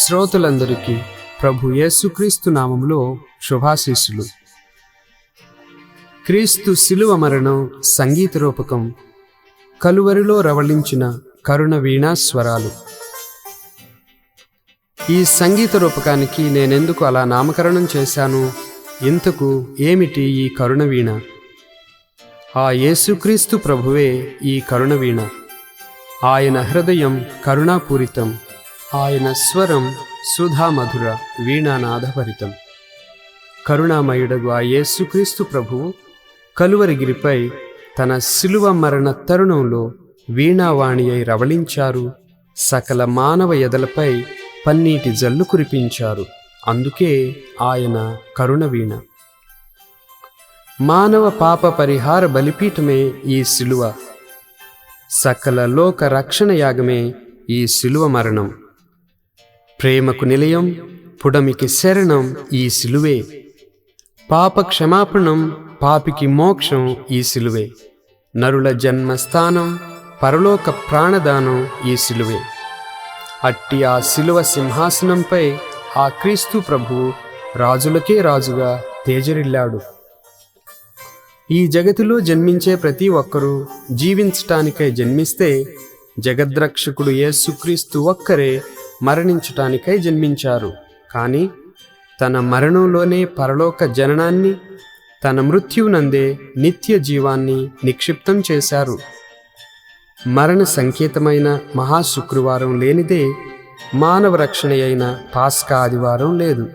శ్రోతలందరికీ ప్రభు యేసుక్రీస్తు నామములో శుభాశీస్సులు. క్రీస్తు శిలువ మరణం సంగీత రూపకం, కలువరిలో రవళించిన కరుణ వీణాస్వరాలు. ఈ సంగీత రూపకానికి నేనెందుకు అలా నామకరణం చేశాను? ఇంతకు ఏమిటి ఈ కరుణ వీణ? ఆ యేసుక్రీస్తు ప్రభువే ఈ కరుణ వీణ. ఆయన హృదయం కరుణాపూరితం, ఆయన స్వరం సుధామధుర వీణానాదభరితం. కరుణామయుడగు ఆ యేసుక్రీస్తు ప్రభువు కలువరిగిరిపై తన శిలువ మరణ తరుణంలో వీణావాణి అయి రవళించారు. సకల మానవ ఎదలపై పన్నీటి జల్లు కురిపించారు. అందుకే ఆయన కరుణ వీణ. మానవ పాప పరిహార బలిపీఠమే ఈ శిలువ. సకల లోక రక్షణ యాగమే ఈ శిలువ మరణం. ప్రేమకు నిలయం, పుడమికి శరణం ఈ శిలువే. పాప క్షమాపణం, పాపికి మోక్షం ఈ శిలువే. నరుల జన్మస్థానం, పరలోక ప్రాణదానం ఈ శిలువే. అట్టి ఆ శిలువ సింహాసనంపై ఆ క్రీస్తు ప్రభువు రాజులకే రాజుగా తేజరిల్లాడు. ఈ జగతిలో జన్మించే ప్రతి ఒక్కరూ జీవించటానికై జన్మిస్తే, జగద్రక్షకుడు యేసుక్రీస్తు ఒక్కరే మరణించటానికై జన్మించారు. కానీ తన మరణంలోనే పరలోక జననాన్ని, తన మృత్యువునందే నిత్య జీవాన్ని నిక్షిప్తం చేశారు. మరణ సంకేతమైన మహాశుక్రవారం లేనిదే మానవ రక్షణ అయిన పాస్కా ఆదివారం లేదు.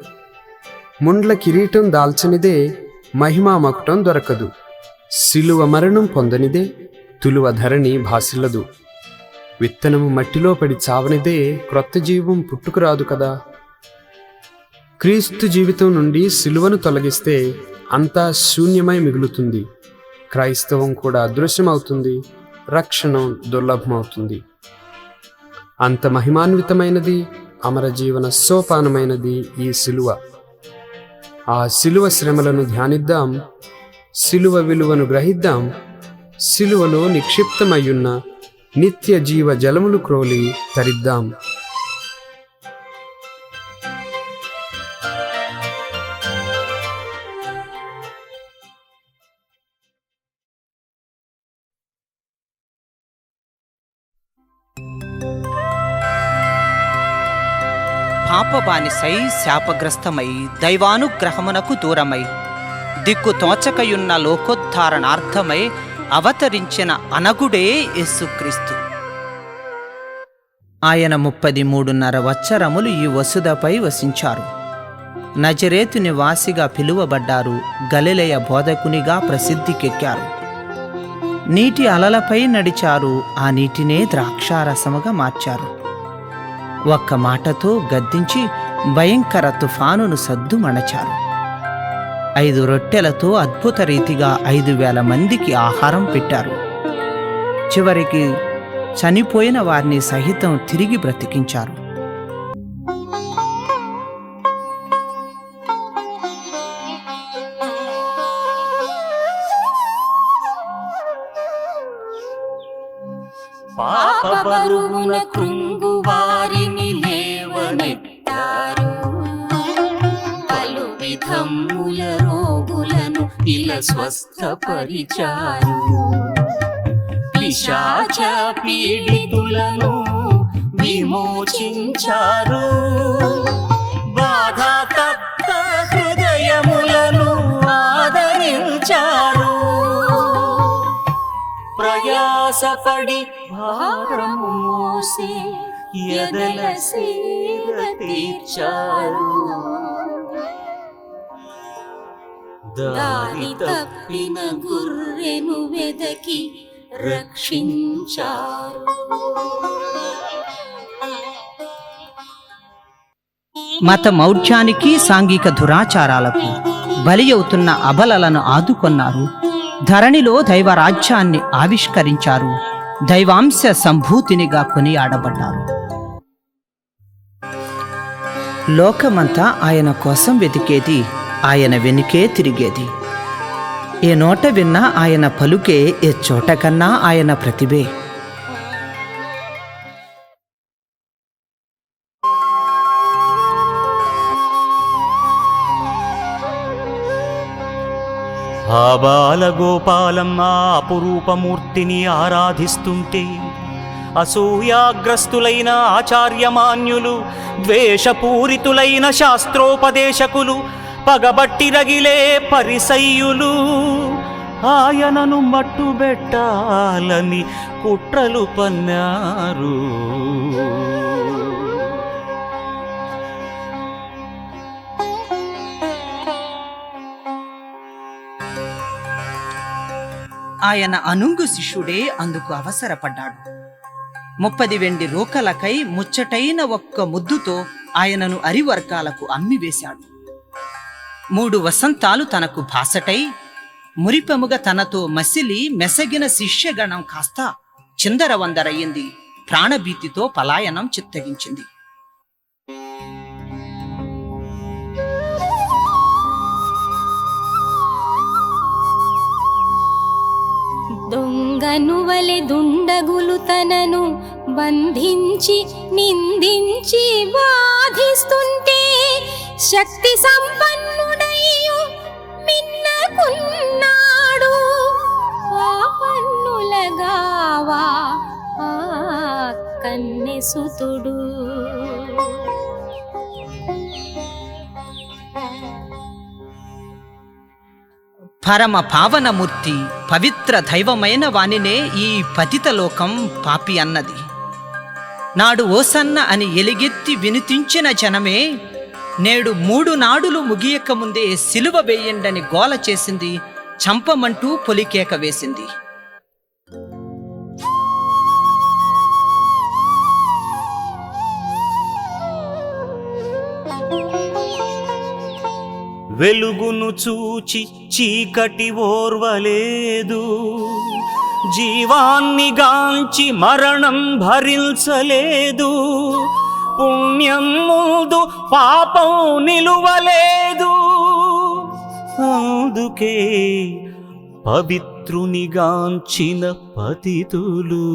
ముండ్ల కిరీటం దాల్చనిదే మహిమా మకుటం దొరకదు. శిలువ మరణం పొందనిదే తులువ ధరణి భాసిల్లదు. విత్తనము మట్టిలో పడి చావనిదే క్రొత్త జీవం పుట్టుకురాదు కదా. క్రీస్తు జీవితం నుండి శిలువను తొలగిస్తే అంతా శూన్యమై మిగులుతుంది. క్రైస్తవం కూడా అదృశ్యమవుతుంది. రక్షణ దుర్లభమవుతుంది. అంత మహిమాన్వితమైనది, అమరజీవన సోపానమైనది ఈ శిలువ. ఆ శిలువ శ్రమలను ధ్యానిద్దాం, శిలువ విలువను గ్రహిద్దాం. శిలువలో నిక్షిప్తమయ్యున్న నిత్య జీవ జలములు క్రోలి తరిద్దాం. పాపబానిసై శాపగ్రస్తమై దైవానుగ్రహమునకు దూరమై దిక్కు తోచకయున్న లోకోద్ధారణార్థమై అవతరించిన అనగుడే యేసుక్రీస్తు. ఆయన 33.5 వత్సరములు ఈ వసుధపై వసించారు. నజరేతు నివాసిగా పిలువబడ్డారు. గలిలయ బోధకునిగా ప్రసిద్ధికెక్కారు. నీటి అలలపై నడిచారు. ఆ నీటినే ద్రాక్షారసముగా మార్చారు. ఒక్క మాటతో గద్దించి భయంకర తుఫానును సద్దుమణచారు. 5 రొట్టెలతో అద్భుత రీతిగా 5,000 మందికి ఆహారం పెట్టారు. చివరికి చనిపోయిన వారిని సహితం తిరిగి బ్రతికించారు. పాప బరువున కృంగు వారిని లేవనెత్తారు. పలు విధముల రోగులను ఇలా స్వస్థపరిచారు. పిశాచ పీడితులను విమోచించారు. బాధాతప్త హృదయములను ఆదరించారు. ప్రయాసపడి భారము మోసి ఎదల సేద తీర్చారు. దారి తప్పిన గుర్రెను వెదకి రక్షించారు. మత మౌఢ్యానికి, సాంఘిక దురాచారాలకు బలి అవుతున్న అబలలను ఆదుకొన్నారు. ధరణిలో దైవరాజ్యాన్ని ఆవిష్కరించారు. దైవాంశ సంభూతినిగా కొనియాడబడ్డారు. లోకమంతా ఆయన కోసం వెతికేది, ఆయన వెనుకే తిరిగేది. ఏ నోట విన్నా ఆయన పలుకే, ఏ చోట కన్నా ఆయన ప్రతిభే. ఆ బాలగోపాలమ్మ అపురూపమూర్తిని ఆరాధిస్తుంటే అసూయాగ్రస్తులైన ఆచార్యమాన్యులు, ద్వేషపూరితులైన శాస్త్రోపదేశకులు, పగబట్టి రగిలే పరిసయ్యులు ఆయనను మట్టుబెట్టాలని కుట్రలు పన్నారు. ఆయన అనుంగు శిష్యుడే అందుకు అవసరపడ్డాడు. 30 వెండి రూకలకై ముచ్చటైన ఒక్క ముద్దుతో ఆయనను అరివర్గాలకు అమ్మివేశాడు. 3 వసంతాలు తనకు బాసటై మురిపెముగా తనతో మసిలి మెసగిన శిష్యగణం కాస్త చిందరవందరయ్యింది. ప్రాణభీతితో పలాయనం చిత్తగించింది. దొంగనువలె దుండగులు తనను బంధించి నిందించి బాధిస్తుంటే శక్తి సంపన్నుడయ్యు మిన్నకున్నాడు. పాపన్నులగావా ఆ కన్నెసుతుడు. పరమ పావనమూర్తి పవిత్ర దైవమైన వానినే ఈ పతితలోకం పాపి అన్నది. నాడు ఓసన్న అని ఎలిగెత్తి వినిపించిన జనమే నేడు 3 నాడులు ముగియకముందే సిలువ వేయండని గోల చేసింది. చంపమంటూ పొలికేక వేసింది. వెలుగును చూచి చీకటి ఓర్వలేదు, జీవాన్ని గాంచి మరణం భరించలేదు. పుణ్యం ముందు పాపం నిలువలేదు, అందుకే పవిత్రునిగాంచిన పతితులు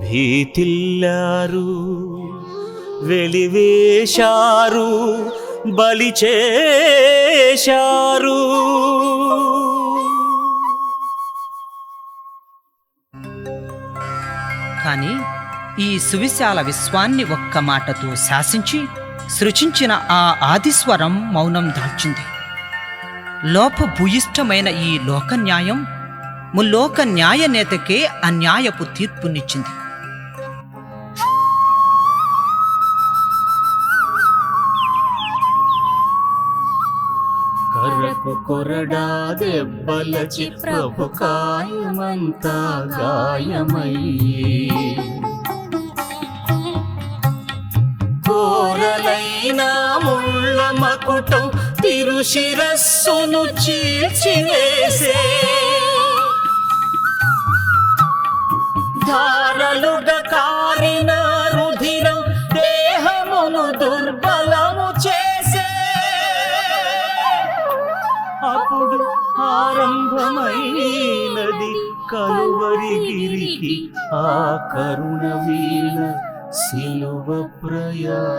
భీతిల్లారు, వెలివేశారు, బలి చేశారు. కానీ ఈ సువిశాల విశ్వాన్ని ఒక్క మాటతో శాసించి సృజించిన ఆ ఆదిస్వరం మౌనం దాల్చింది. లోపభూయిష్టమైన ఈ లోక న్యాయం ముల్లోక న్యాయనేతకే అన్యాయపు తీర్పునిచ్చింది. కరకు కొరడా దెబ్బలచి ప్రభు కాయమంతా గాయమయ్యే, కోరలైన ముళ్ళ మకుటం తిరుశిరస్సును చీల్చివేసే, ధారలుగా కారిన రుధిరం దేహమును దుర్బలము చేసే. అప్పుడు ఆరంభమైనది కలువరిగిరికి ఆ కరుణ వీణ సిలువ ప్రయాణం.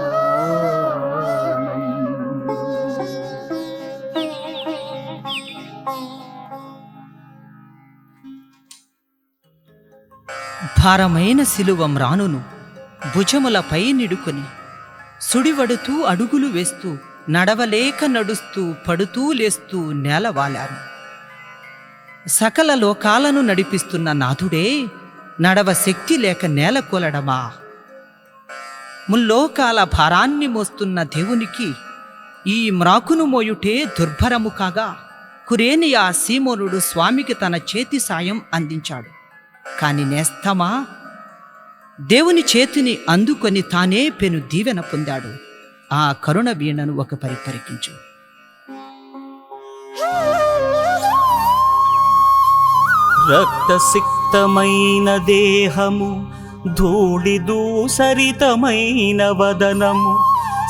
భారమైన సిలువం రానును భుజములపై నిడుకొని సుడివడుతూ అడుగులు వేస్తూ నడవలేక నడుస్తూ పడుతూ లేస్తూ నేలవాలారు. సకల లోకాలను నడిపిస్తున్న నాథుడే నడవ శక్తి లేక నేలకూలడమా? ముల్లోకాల భారాన్ని మోస్తున్న దేవునికి ఈ మ్రాకును మోయుటే దుర్భరము కాగా కురేనియా సీమోనుడు స్వామికి తన చేతి సాయం అందించాడు. కాని నేస్తమా దేవుని చేతిని అందుకొని తానే పెను దీవెన పొందాడు. ఆ కరుణ వీణను ఒక పరిపరికించు. రక్తసిక్తమైన దేహము, ధూళి దూసరితమైన వదనము,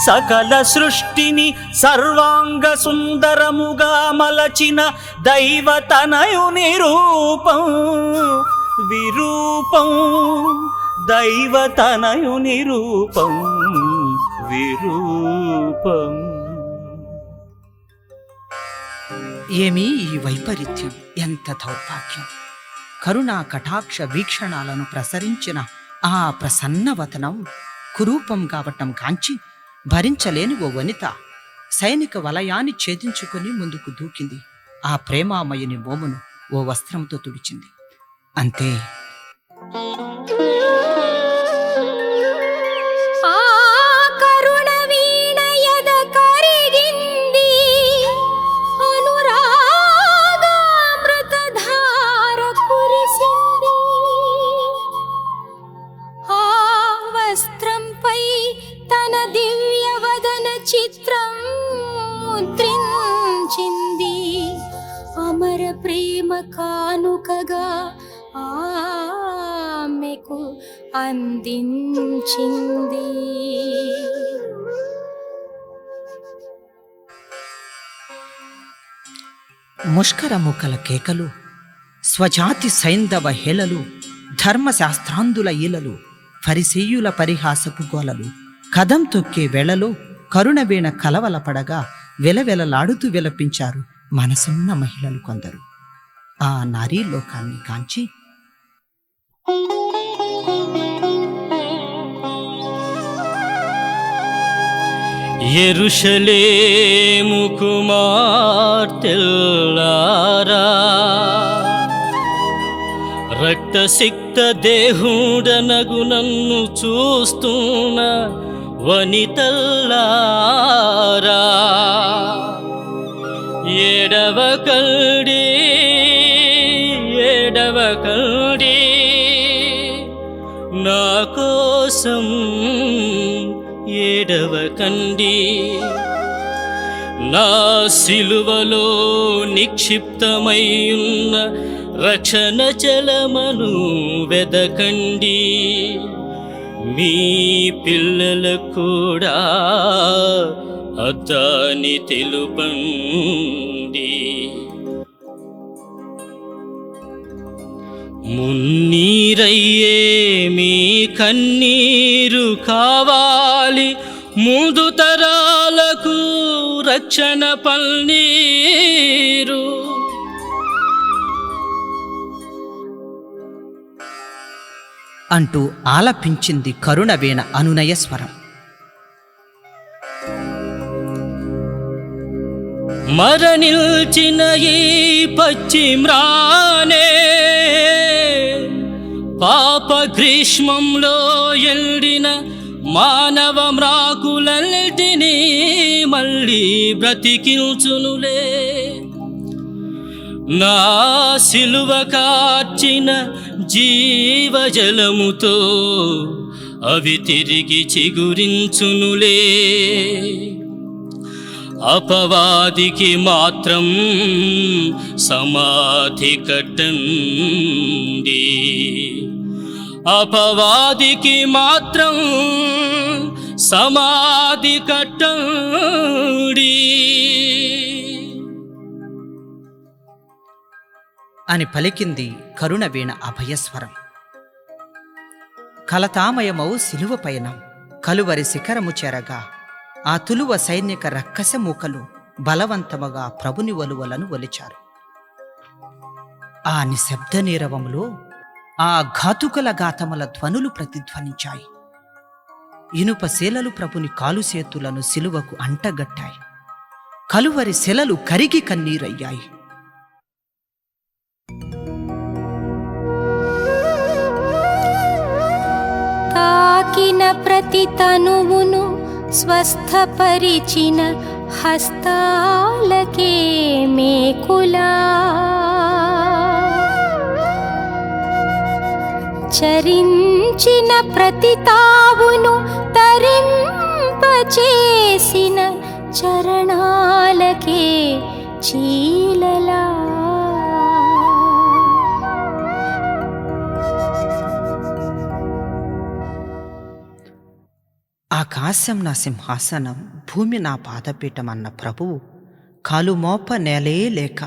సకల సృష్టిని సర్వాంగ సుందరముగా మలచిన దైవతనయుని రూపం విరూపం, దైవతనయుని రూపం విరూపం. ఏమీ ఈ వైపరీత్యం, ఎంత దౌర్భాగ్యం! కరుణా కటాక్ష వీక్షణాలను ప్రసరించిన ఆ ప్రసన్నవతనం కురూపం కావటం కాంచి భరించలేని ఓ వనిత సైనిక వలయాన్ని ఛేదించుకొని ముందుకు దూకింది. ఆ ప్రేమామయుని మోమును ఓ వస్త్రంతో తుడిచింది. అంతే. ఆ కరుణ వీణ ఎద కరిగింది, అనురాగామృతధార కురిసింది. ఆ వస్త్రంపై తన దివ్య వదన చిత్రం ముద్రించింది. అమర ప్రేమ కానుకగా ఆమెకు అందించింది. ముష్కరముఖల కేకలు, స్వజాతి సైంధవ హేళలు, ధర్మశాస్త్రాందుల ఈలలు, ఫరిసీయుల పరిహాసపు గోలలు, కదం తొక్కే వేళలో కరుణవీణ కలవలపడగా వెలవెలలాడుతూ విలపించారు మనసున్న మహిళలు కొందరు. ఆ నారీ లోకాన్ని కాంచి యెరూషలేము కుమార్తెల్లారా, రక్తసిక్త దేహుడనగు నన్ను చూస్తున్న వనితల్లారా, ఏడవకండి ఏడవకండి, నా కోసం ఏడవకండి. నా సిలువలో నిక్షిప్తమై ఉన్న రక్షణ జలమను వెదకండి. మీ పిల్లలకు కూడా అద్దాని తెలుపండి. మున్నీరయ్యే మీ కన్నీరు కావాలి, ముందు తరాలకు రక్షణ పన్నీరు. అంటూ ఆలపించింది కరుణవీణ అనునయ స్వరం. మరణిల్చిన ఈ పశ్చిమ్రానే పాప గ్రీష్మంలో ఎండిన మానవ మ్రాకులన్నిటినీ మళ్ళీ బ్రతికించునులే. నా సిలువ కార్చిన జీవజలముతో అవి తిరిగి చిగురించునులే. అపవాదికి మాత్రం సమాధి కట్టండి, అపవాదికి మాత్రం సమాధి కట్టండి అని పలికింది కరుణవీణ అభయస్వరం. కలతామయమౌ సిలువ పైన కలువరి శిఖరము చేరగా ఆ తులువ సైనిక రక్కస మూకలు బలవంతముగా ప్రభుని వలువలను ఒలిచారు. ఆ నిశ్శబ్ద నీరవములో ఆ ఘాతుకుల గాతముల ధ్వనులు ప్రతిధ్వనించాయి. ఇనుప శీలలు ప్రభుని కాలుసేతులను సిలువకు అంటగట్టాయి. కలువరి శిలలు కరిగి కన్నీరయ్యాయి. తాకిన ప్రతి తనువును స్వస్థపరిచిన హస్తాలకే మేకులా, చరించిన ప్రతి తావును తరింపచేసిన చరణాలకే చీలలా. ఆకాశం నా సింహాసనం, భూమి నా పాదపీఠం అన్న ప్రభువు కాలుమోప నేలే లేక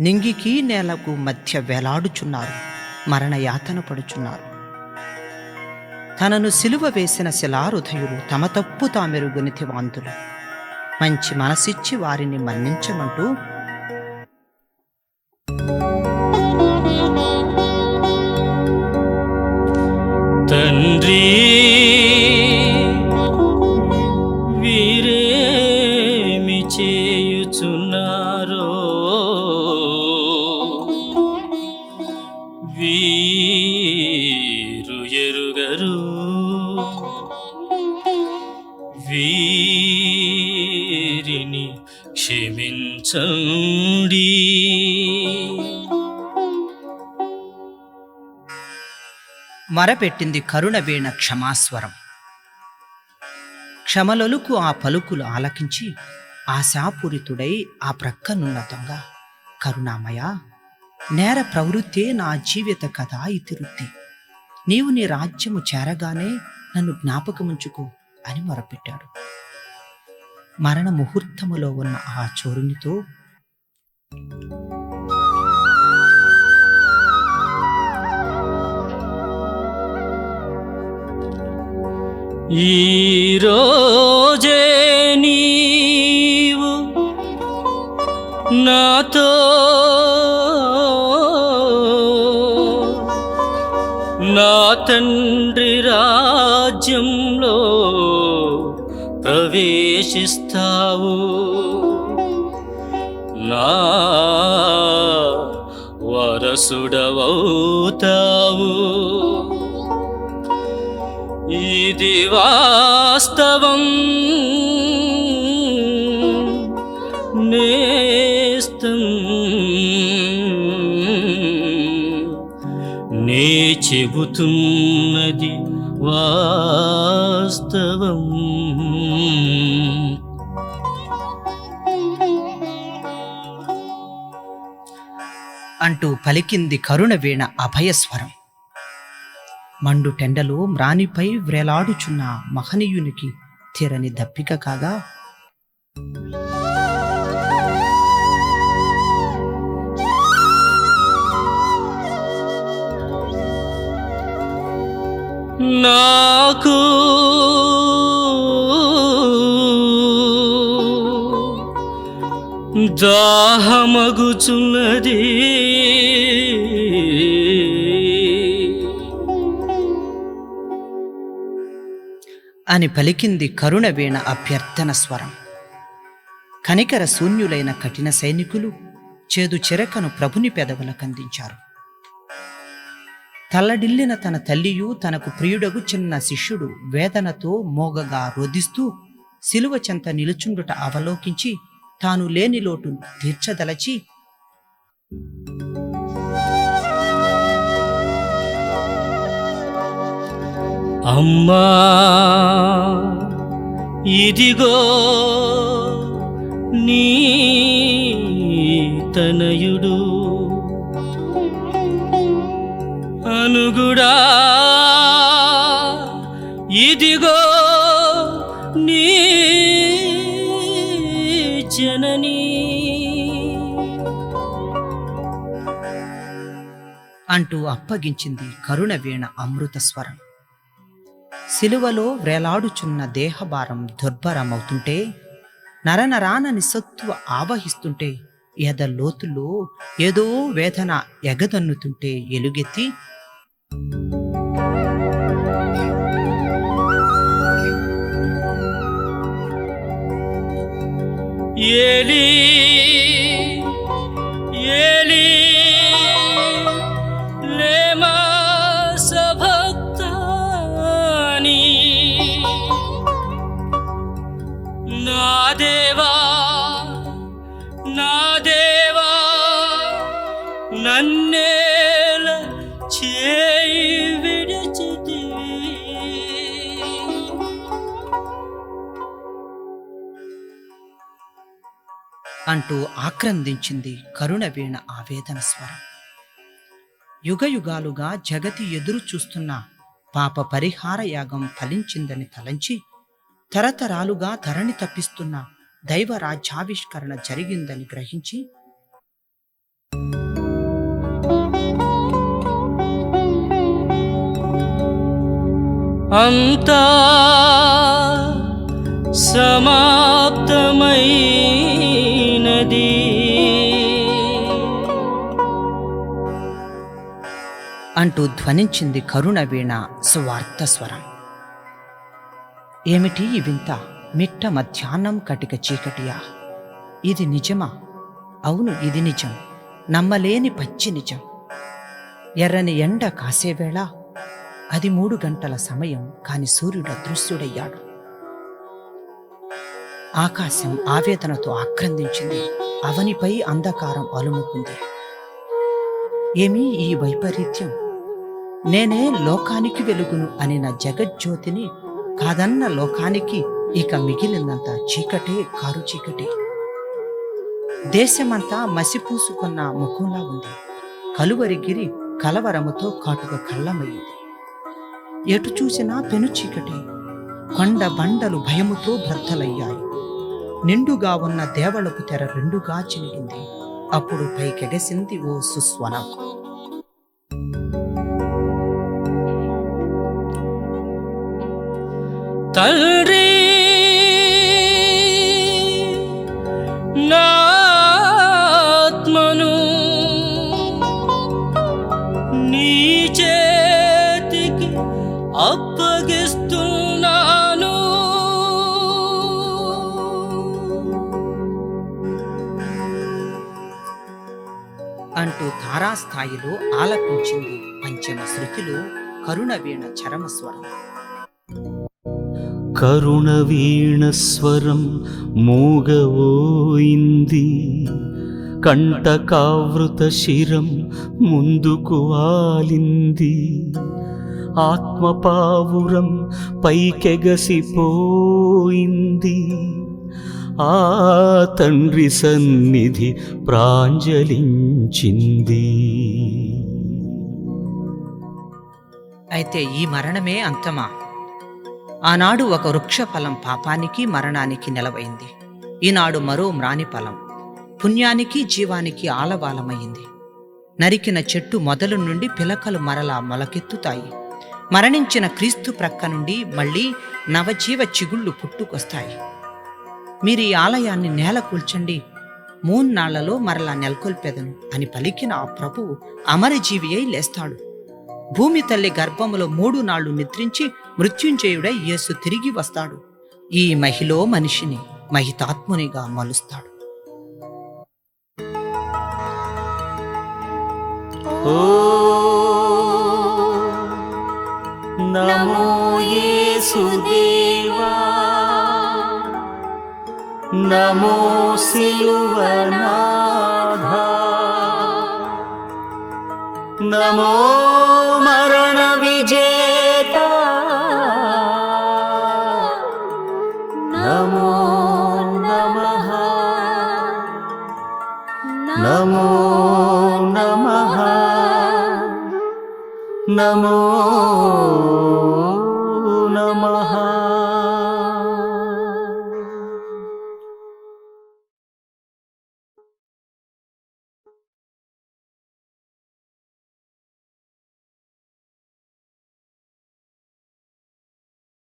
నింగికి నేలకు మధ్య వేలాడుచున్నారు, మరణయాతన పడుచున్నారు. తనను సిలువ వేసిన శిలాహృదయులు తమ తప్పు తామెరుగుని తివాంతులు, మంచి మనసిచ్చి వారిని మన్నించమంటూ తండ్రి వీరేమి చేయుచున్నారో వీరు ఎరుగరు వీరిని క్షమించండి. మరపెట్టింది కరుణవీణ క్షమాస్వరం. క్షమలొలుకు ఆ పలుకులు ఆలకించి ఆశాపూరితుడై ఆ ప్రక్కనున్న దొంగ, కరుణామయ, నేర ప్రవృత్తే నా జీవిత కథ ఇతివృత్తి. నీవు నీ రాజ్యము చేరగానే నన్ను జ్ఞాపకముంచుకో అని మొరపెట్టాడు. మరణ ముహూర్తములో ఉన్న ఆ చోరునితో, ఈ రోజే నీవు నాతో నా తండ్రి రాజ్యంలో ప్రవేశిస్తావు. నా వారసుడవవుతావు. ఇది వాస్తవం నేస్తం, నే చెబుతున్నది వాస్తవం. అంటూ పలికింది కరుణవీణ అభయస్వరం. మండు టెండలో మ్రానిపై వ్రేలాడుచున్న మహనీయునికి తీరని దప్పిక కాగా, నాకు దాహమగుచున్నది. అని పలికింది కరుణవీణ అభ్యర్థన స్వరం. కనికర శూన్యులైన కఠిన సైనికులు చేదు చెరకను ప్రభుని పెదవులకందించారు. తల్లడిల్లిన తన తల్లియు తనకు ప్రియుడగు చిన్న శిష్యుడు వేదనతో మోగగా రోదిస్తూ సిలువ చెంత నిలుచుండుట అవలోకించి తాను లేని లోటు తీర్చదలచి, అమ్మా ఇదిగో నీ తనయుడు అనుగుడా, ఇదిగో నీ జననీ. అంటూ అప్పగించింది కరుణవీణ అమృత స్వరం. సిలువలో వ్రేలాడుచున్న దేహభారం దుర్భరమవుతుంటే, నరనరాన నిస్సత్తువ ఆవహిస్తుంటే, ఎద లోతుల్లో ఏదో వేదన ఎగదన్నుతుంటే ఎలుగెత్తి, ఏలీ ఏలీ లేమా సభక్తాని, నా దేవా నా దేవా నన్నేల చేయి విడిచితివి. అంటూ ఆక్రందించింది కరుణవీణ ఆవేదన స్వరం. యుగయుగాలుగా జగతి ఎదురు చూస్తున్న పాప పరిహార యాగం ఫలించిందని తలంచి, తరతరాలుగా ధరణి తప్పిస్తున్న దైవ రాజ్యావిష్కరణ జరిగిందని గ్రహించి, అంతా సమాప్తమైనది అంటూ ధ్వనించింది కరుణ వీణ సువార్త స్వరం. ఏమిటి ఈ వింత? మిట్ట మధ్యాహ్నం కటిక చీకటియా? ఇది నిజమా? అవును, ఇది నిజం. నమ్మలేని పచ్చి నిజం. ఎర్రని ఎండ కాసేవేళ అది 3 గంటల సమయం. కాని సూర్యుడు అదృశ్యుడయ్యాడు. ఆకాశం ఆవేదనతో ఆక్రందించింది. అవనిపై అంధకారం అలుముకుంది. ఏమీ ఈ వైపరీత్యం? నేనే లోకానికి వెలుగును అనిన జగజ్యోతిని కాదన్న లోకానికి ఇక మిగిలినంత చీకటే, కారు చీకటి. దేశమంతా మసిపూసుకున్న ముఖంలా ఉంది. కలువరిగిరి కలవరముతో కాటుక కళ్ళమయ్యింది. ఎటు చూసినా పెను చీకటి. కొండ బండలు భయముతో భ్రద్దలయ్యాయి. నిండుగా ఉన్న దేవళపు తెర రెండుగా చినిగింది. అప్పుడు పైకెగసింది ఓ సుస్వనం. తండ్రి, నా ఆత్మను నీ చేతికి అప్పగిస్తున్నాను. అంటూ తారాస్థాయిలో ఆలపించింది పంచమ శృతిలో కరుణవీణ చరమస్వరం. కరుణవీణస్వరం మూగవోయింది. కంటకావృత శిరం ముందుకు వాలింది. ఆత్మపావురం పైకెగసిపోయింది. ఆ తండ్రి సన్నిధి ప్రాంజలించింది. అయితే ఈ మరణమే అంతమా? ఆనాడు ఒక వృక్ష ఫలం పాపానికి మరణానికి నిలవైంది. ఈనాడు మరో మ్రాని ఫలం పుణ్యానికి జీవానికి ఆలవాలమైంది. నరికిన చెట్టు మొదలు నుండి పిలకలు మరలా మొలకెత్తుతాయి. మరణించిన క్రీస్తు ప్రక్క నుండి మళ్ళీ నవజీవ చిగుళ్ళు పుట్టుకొస్తాయి. మీరు ఈ ఆలయాన్ని నేల కూల్చండి, 3 నాళ్లలో మరలా నెలకొల్పెదను అని పలికిన ఆ ప్రభువు అమరజీవి అయి లేస్తాడు. భూమి తల్లి గర్భములో 3 నాళ్లు నిద్రించి మృత్యుంజయుడై యేసు తిరిగి వస్తాడు. ఈ మహిలో మనిషిని మహితాత్మునిగా మలుస్తాడు. ఓ నమో యేసుదేవా, నమో సిలువనాథా, నమో మరణ విజేత, నమో నమః, నమో నమః, నమో నమః.